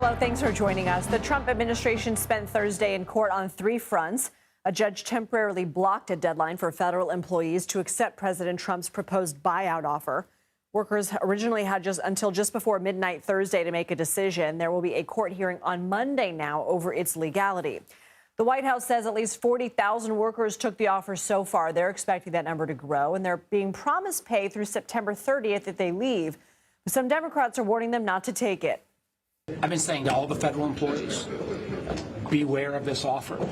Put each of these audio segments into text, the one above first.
Hello, thanks for joining us. The Trump administration spent Thursday in court on three fronts. A judge temporarily blocked a deadline for federal employees to accept President Trump's proposed buyout offer. Workers originally had just before midnight Thursday to make a decision. There will be a court hearing on Monday now over its legality. The White House says at least 40,000 workers took the offer so far. They're expecting that number to grow, and they're being promised pay through September 30th if they leave. Some Democrats are warning them not to take it. I've been saying to all the federal employees, beware of this offer.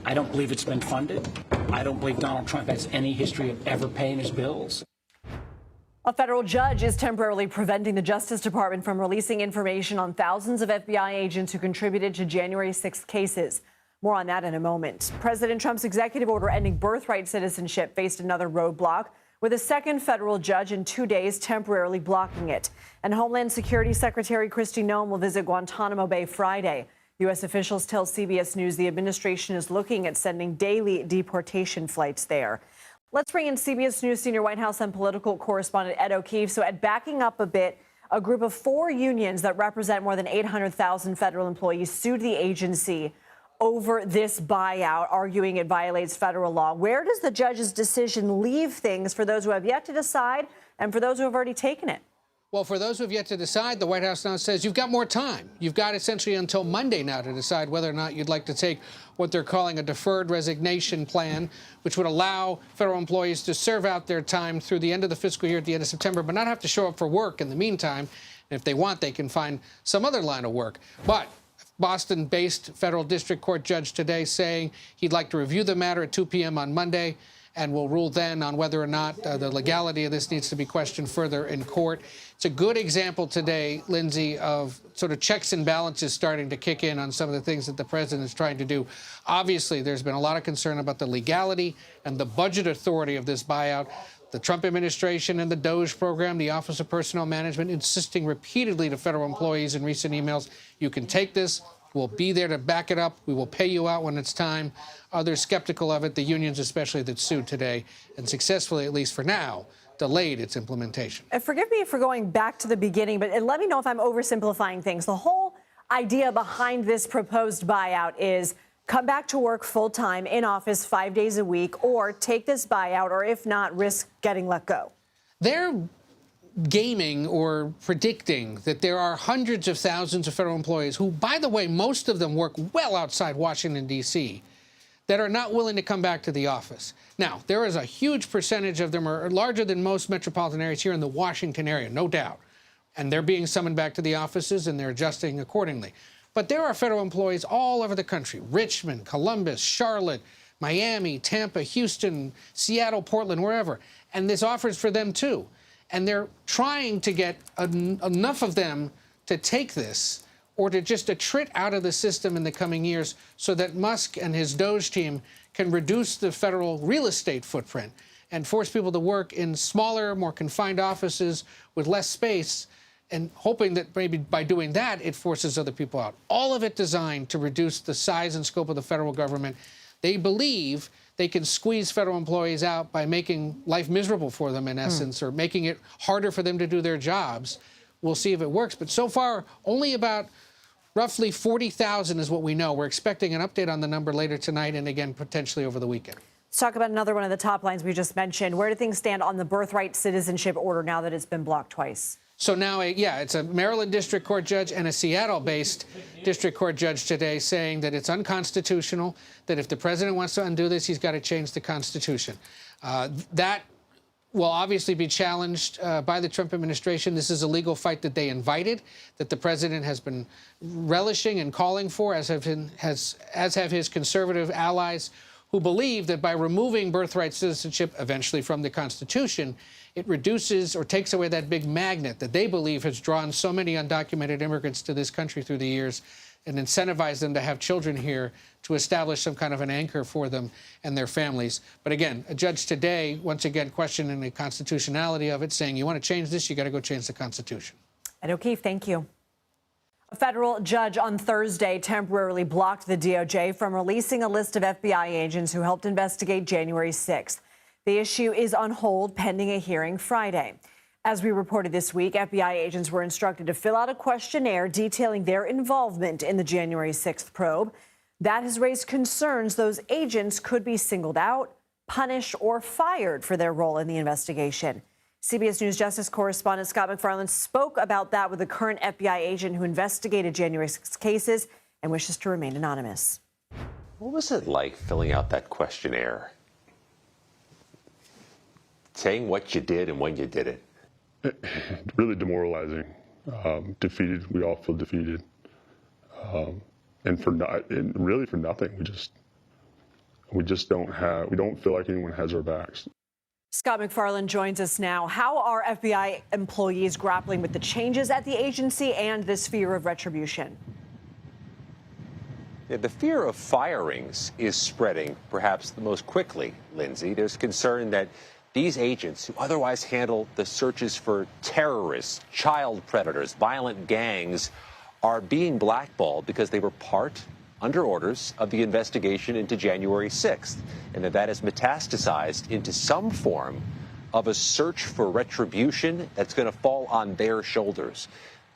I don't believe it's been funded. I don't believe Donald Trump has any history of ever paying his bills. A federal judge is temporarily preventing the Justice Department from releasing information on thousands of FBI agents who contributed to January 6th cases. More on that in a moment. President Trump's executive order ending birthright citizenship faced another roadblock, with a second federal judge in 2 days temporarily blocking it. And Homeland Security Secretary Kristi Noem will visit Guantanamo Bay Friday. U.S. officials tell CBS News the administration is looking at sending daily deportation flights there. Let's bring in CBS News senior White House and political correspondent Ed O'Keefe. So, Ed, backing up a bit, a group of 4 unions that represent more than 800,000 federal employees sued the agency over this buyout, arguing it violates federal law. Where does the judge's decision leave things for those who have yet to decide and for those who have already taken it? Well, for those who have yet to decide, the White House now says you've got more time. You've got essentially until Monday now to decide whether or not you'd like to take what they're calling a deferred resignation plan, which would allow federal employees to serve out their time through the end of the fiscal year at the end of September, but not have to show up for work in the meantime. And if they want, they can find some other line of work. But Boston-based federal district court judge today saying he'd like to review the matter at 2 p.m. on Monday and will rule then on whether or not the legality of this needs to be questioned further in court. It's a good example today, Lindsay, of sort of checks and balances starting to kick in on some of the things that the president is trying to do. Obviously, there's been a lot of concern about the legality and the budget authority of this buyout. The Trump administration and the DOGE program, the Office of Personnel Management, insisting repeatedly to federal employees in recent emails, you can take this. We'll be there to back it up. We will pay you out when it's time. Others skeptical of it, the unions especially that sued today, and successfully, at least for now, delayed its implementation. And forgive me for going back to the beginning, but let me know if I'm oversimplifying things. The whole idea behind this proposed buyout is come back to work full-time in office 5 days a week, or take this buyout, or if not, risk getting let go. They're gaming or predicting that there are hundreds of thousands of federal employees who, by the way, most of them work well outside Washington, D.C., that are not willing to come back to the office. Now, there is a huge percentage of them, are larger than most metropolitan areas here in the Washington area, no doubt. And they're being summoned back to the offices, and they're adjusting accordingly. But there are federal employees all over the country: Richmond, Columbus, Charlotte, Miami, Tampa, Houston, Seattle, Portland, wherever. And this offers for them, too. And they're trying to get enough of them to take this or to just attrit out of the system in the coming years so that Musk and his DOGE team can reduce the federal real estate footprint and force people to work in smaller, more confined offices with less space, and hoping that maybe by doing that, it forces other people out. All of it designed to reduce the size and scope of the federal government. They believe they can squeeze federal employees out by making life miserable for them, in essence, or making it harder for them to do their jobs. We'll see if it works. But so far, only about roughly 40,000 is what we know. We're expecting an update on the number later tonight and, again, potentially over the weekend. Let's talk about another one of the top lines we just mentioned. Where do things stand on the birthright citizenship order now that it's been blocked twice? So now, it's a Maryland district court judge and a Seattle-based district court judge today saying that it's unconstitutional, that if the president wants to undo this, he's got to change the Constitution. That will obviously be challenged by the Trump administration. This is a legal fight that they invited, that the president has been relishing and calling for, as have his conservative allies, who believe that by removing birthright citizenship eventually from the Constitution, it reduces or takes away that big magnet that they believe has drawn so many undocumented immigrants to this country through the years and incentivized them to have children here to establish some kind of an anchor for them and their families. But again, a judge today, once again, questioning the constitutionality of it, saying you want to change this, you got to go change the Constitution. Ed O'Keefe, thank you. A federal judge on Thursday temporarily blocked the DOJ from releasing a list of FBI agents who helped investigate January 6th. The issue is on hold pending a hearing Friday. As we reported this week, FBI agents were instructed to fill out a questionnaire detailing their involvement in the January 6th probe. That has raised concerns those agents could be singled out, punished, or fired for their role in the investigation. CBS News Justice correspondent Scott MacFarlane spoke about that with a current FBI agent who investigated January 6 cases and wishes to remain anonymous. What was it like filling out that questionnaire? Saying what you did and when you did it? Really demoralizing. Defeated. We all feel defeated. And really for nothing. We don't feel like anyone has our backs. Scott MacFarlane joins us now. How are FBI employees grappling with the changes at the agency and this fear of retribution? Yeah, the fear of firings is spreading perhaps the most quickly, Lindsay. There's concern that these agents, who otherwise handle the searches for terrorists, child predators, violent gangs, are being blackballed because they were part, under orders, of the investigation into January 6th, and that has metastasized into some form of a search for retribution that's going to fall on their shoulders.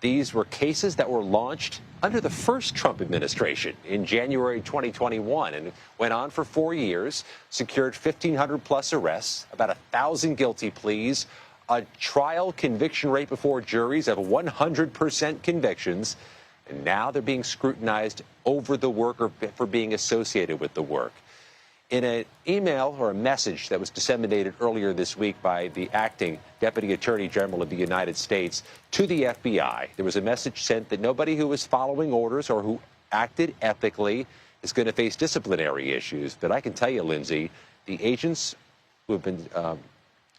These were cases that were launched under the first Trump administration in January 2021 and went on for 4 years, secured 1,500 plus arrests, about 1,000 guilty pleas, a trial conviction rate before juries of 100% convictions. And now they're being scrutinized over the work or for being associated with the work. In an email or a message that was disseminated earlier this week by the acting Deputy Attorney General of the United States to the FBI, there was a message sent that nobody who was following orders or who acted ethically is going to face disciplinary issues. But I can tell you, Lindsay, the agents who have been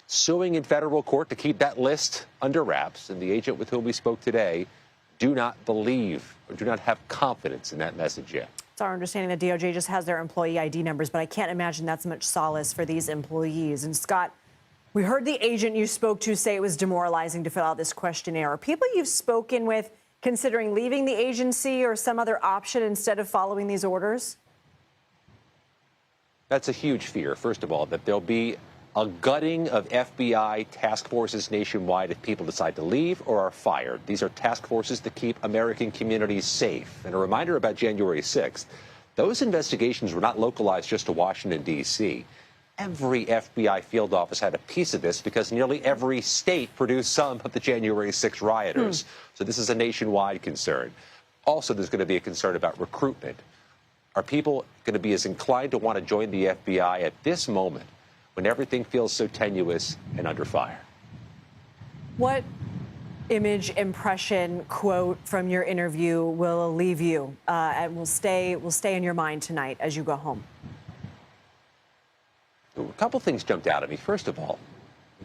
suing in federal court to keep that list under wraps, and the agent with whom we spoke today, do not believe or do not have confidence in that message yet. It's our understanding that DOJ just has their employee ID numbers, but I can't imagine that's much solace for these employees. And Scott, we heard the agent you spoke to say it was demoralizing to fill out this questionnaire. Are people you've spoken with considering leaving the agency or some other option instead of following these orders? That's a huge fear, first of all, that there'll be a gutting of FBI task forces nationwide if people decide to leave or are fired. These are task forces to keep American communities safe. And a reminder about January 6th, those investigations were not localized just to Washington, D.C. Every FBI field office had a piece of this because nearly every state produced some of the January 6 rioters. So this is a nationwide concern. Also, there's going to be a concern about recruitment. Are people going to be as inclined to want to join the FBI at this moment when everything feels so tenuous and under fire? What image, impression, quote from your interview will leave you and will stay in your mind tonight as you go home? A couple things jumped out at me. First of all,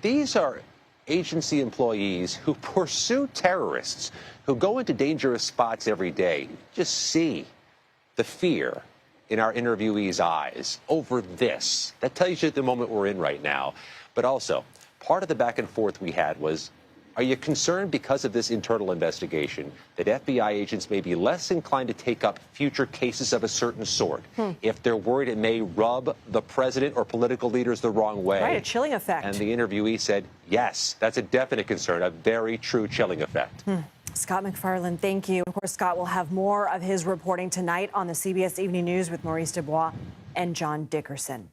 these are agency employees who pursue terrorists, who go into dangerous spots every day. Just see the fear in our interviewees' eyes over this. That tells you the moment we're in right now. But also, part of the back and forth we had was, are you concerned because of this internal investigation that FBI agents may be less inclined to take up future cases of a certain sort if they're worried it may rub the president or political leaders the wrong way? Right, a chilling effect. And the interviewee said, yes, that's a definite concern, a very true chilling effect. Scott MacFarlane, thank you. Of course, Scott will have more of his reporting tonight on the CBS Evening News with Maurice Dubois and John Dickerson.